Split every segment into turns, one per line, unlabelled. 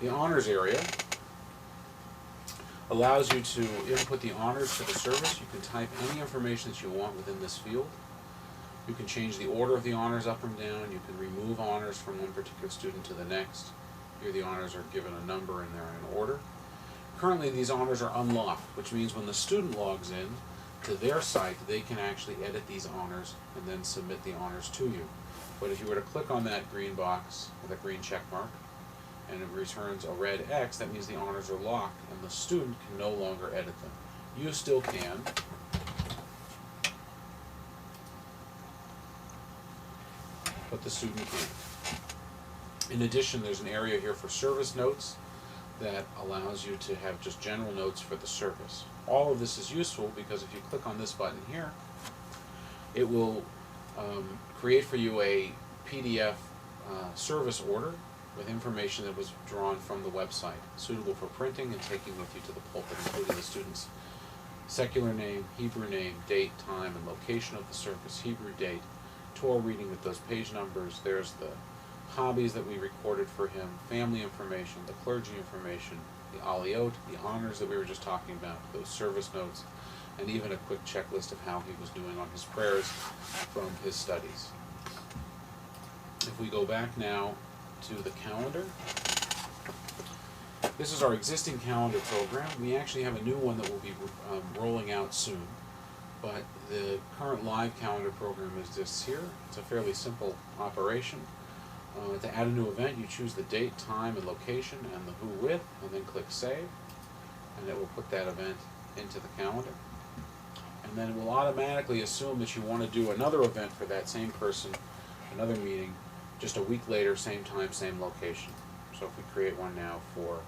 The honors area allows you to input the honors to the service. You can type any information that you want within this field. You can change the order of the honors up and down. You can remove honors from one particular student to the next. Here the honors are given a number and they're in order. Currently these honors are unlocked, which means when the student logs in to their site, they can actually edit these honors and then submit the honors to you. But if you were to click on that green box, or that green check mark, and it returns a red X, that means the honors are locked and the student can no longer edit them. You still can. But the student can't. In addition, there's an area here for service notes that allows you to have just general notes for the service. All of this is useful because if you click on this button here, it will create for you a PDF service order with information that was drawn from the website, suitable for printing and taking with you to the pulpit, including the student's secular name, Hebrew name, date, time, and location of the service, Hebrew date, Torah reading with those page numbers. There's the hobbies that we recorded for him, family information, the clergy information, the aliyot, the honors that we were just talking about, those service notes, and even a quick checklist of how he was doing on his prayers from his studies. If we go back now to the calendar, this is our existing calendar program. We actually have a new one that will be rolling out soon, but the current live calendar program is this here. It's a fairly simple operation. To add a new event, you choose the date, time, and location, and the who with, and then click Save, and it will put that event into the calendar. And then it will automatically assume that you want to do another event for that same person, another meeting, just a week later, same time, same location. So if we create one now for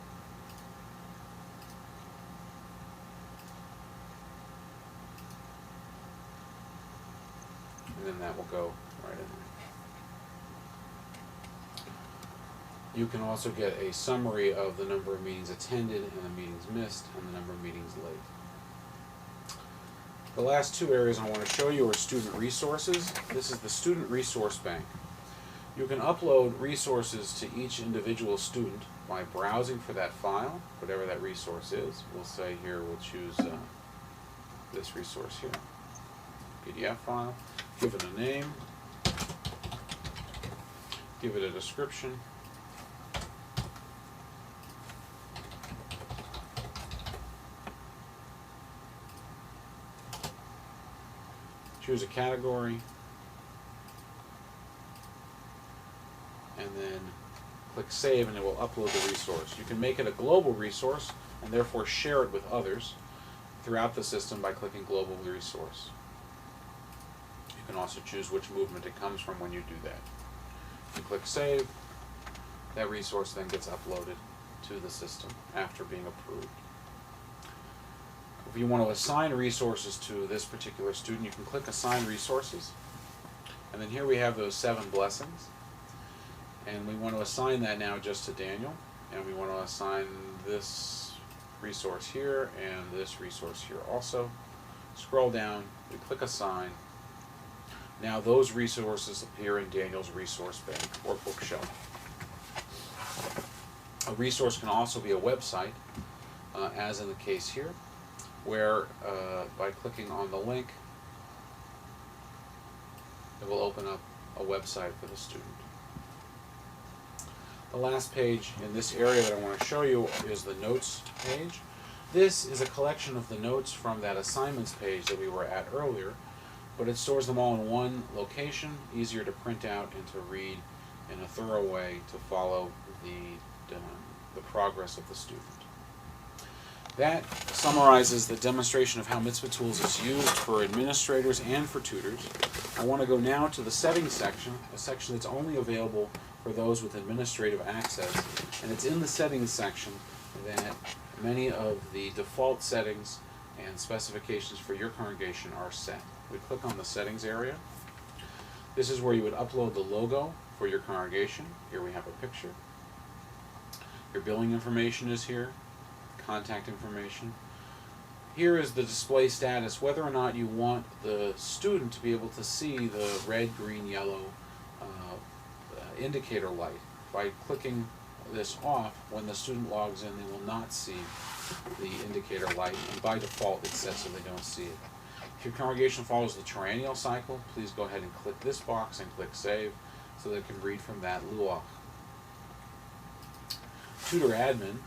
and then that will go right in there. You can also get a summary of the number of meetings attended and the meetings missed and the number of meetings late. The last two areas I want to show you are student resources. This is the Student Resource Bank. You can upload resources to each individual student by browsing for that file, whatever that resource is. We'll say here, we'll choose this resource here, PDF file, give it a name, give it a description, choose a category, and then click Save, and it will upload the resource. You can make it a global resource and therefore share it with others throughout the system by clicking Global Resource. You can also choose which movement it comes from when you do that. You click Save, that resource then gets uploaded to the system after being approved. If you want to assign resources to this particular student, you can click Assign Resources. And then here we have those 7 blessings. And we want to assign that now just to Daniel. And we want to assign this resource here and this resource here also. Scroll down, we click Assign. Now those resources appear in Daniel's resource bank or bookshelf. A resource can also be a website, as in the case here, where by clicking on the link, it will open up a website for the student. The last page in this area that I want to show you is the notes page. This is a collection of the notes from that assignments page that we were at earlier, but it stores them all in one location, easier to print out and to read in a thorough way to follow the progress of the student. That summarizes the demonstration of how MitzvahTools is used for administrators and for tutors. I want to go now to the settings section, a section that's only available for those with administrative access. And it's in the settings section that many of the default settings and specifications for your congregation are set. We click on the settings area. This is where you would upload the logo for your congregation. Here we have a picture. Your billing information is here. Contact information. Here is the display status, whether or not you want the student to be able to see the red, green, yellow indicator light. By clicking this off, when the student logs in, they will not see the indicator light, and by default it's set so they don't see it. If your congregation follows the triennial cycle, please go ahead and click this box and click Save so that it can read from that luach. Tutor Admin,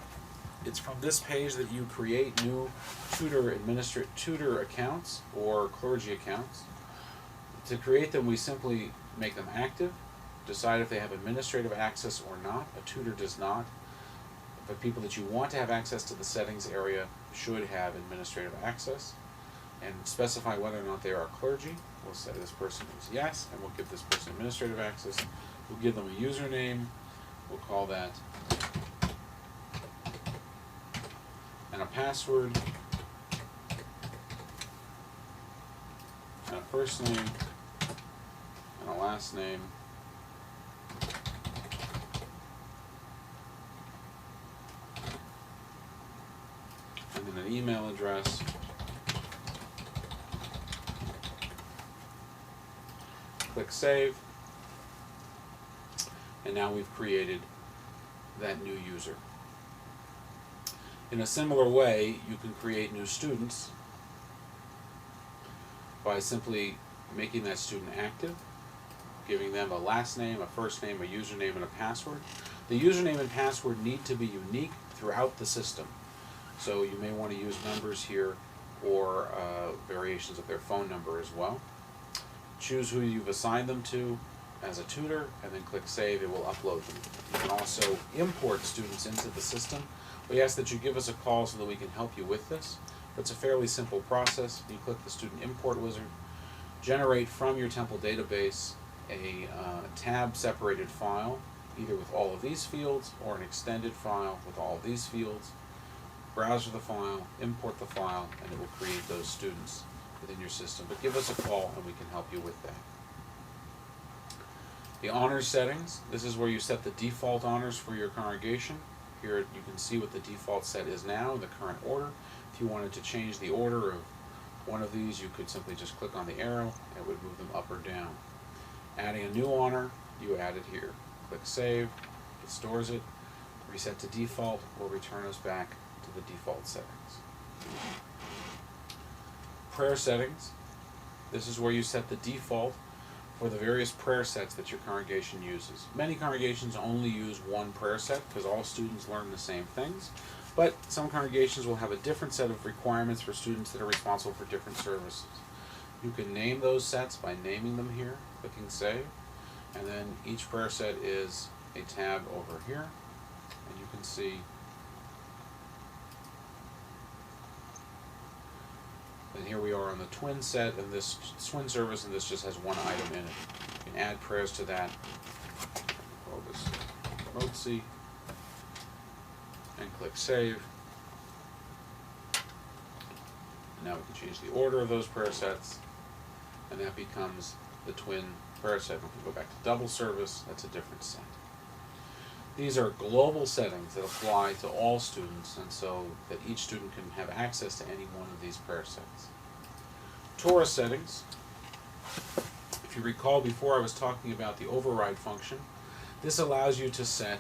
it's from this page that you create new Tutor accounts or Clergy accounts. To create them, we simply make them active, decide if they have administrative access or not. A tutor does not. The people that you want to have access to the settings area should have administrative access, and specify whether or not they are clergy. We'll say this person is yes, and we'll give this person administrative access. We'll give them a username. We'll call that, and a password, and a first name, and a last name, and then an email address. Click Save, and now we've created that new user. In a similar way, you can create new students by simply making that student active, giving them a last name, a first name, a username, and a password. The username and password need to be unique throughout the system. So you may want to use numbers here or variations of their phone number as well. Choose who you've assigned them to as a tutor, and then click Save. It will upload them. You can also import students into the system. We ask that you give us a call so that we can help you with this. It's a fairly simple process. You click the Student Import Wizard, generate from your Temple database a tab-separated file, either with all of these fields or an extended file with all of these fields. Browse the file, import the file, and it will create those students within your system. But give us a call and we can help you with that. The honors settings, this is where you set the default honors for your congregation. Here you can see what the default set is now in the current order. If you wanted to change the order of one of these, you could simply just click on the arrow and it would move them up or down. Adding a new honor, you add it here. Click Save, it stores it, reset to default, or return us back to the default settings. Prayer settings, this is where you set the default for the various prayer sets that your congregation uses. Many congregations only use one prayer set because all students learn the same things, but some congregations will have a different set of requirements for students that are responsible for different services. You can name those sets by naming them here, clicking Save, and then each prayer set is a tab over here, and you can see and here we are on the twin set, and this twin service, and this just has one item in it. You can add prayers to that. Call this Motzi, and click Save. And now we can change the order of those prayer sets, and that becomes the twin prayer set. If we go back to double service, that's a different set. These are global settings that apply to all students, and so that each student can have access to any one of these prayer sets. Torah settings. If you recall, before I was talking about the override function, this allows you to set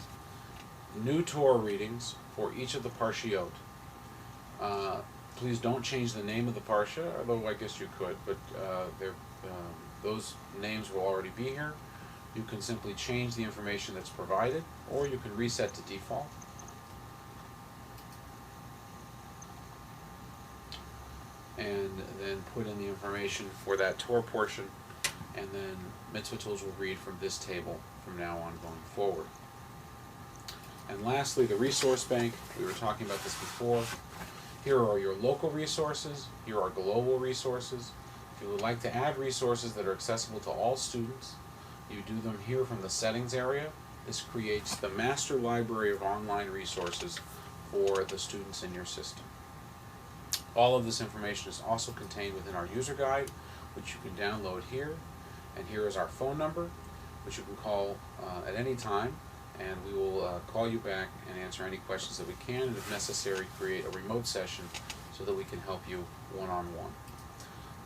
new Torah readings for each of the parshiot. Please don't change the name of the parsha, although I guess you could, but those names will already be here. You can simply change the information that's provided, or you can reset to default. And then put in the information for that Torah portion, and then MitzvahTools will read from this table from now on going forward. And lastly, the resource bank. We were talking about this before. Here are your local resources. Here are global resources. If you would like to add resources that are accessible to all students, you do them here from the settings area. This creates the master library of online resources for the students in your system. All of this information is also contained within our user guide, which you can download here. And here is our phone number, which you can call at any time, and we will call you back and answer any questions that we can, and if necessary, create a remote session so that we can help you one-on-one.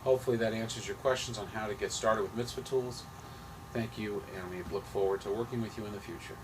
Hopefully that answers your questions on how to get started with MitzvahTools. Thank you, and we look forward to working with you in the future.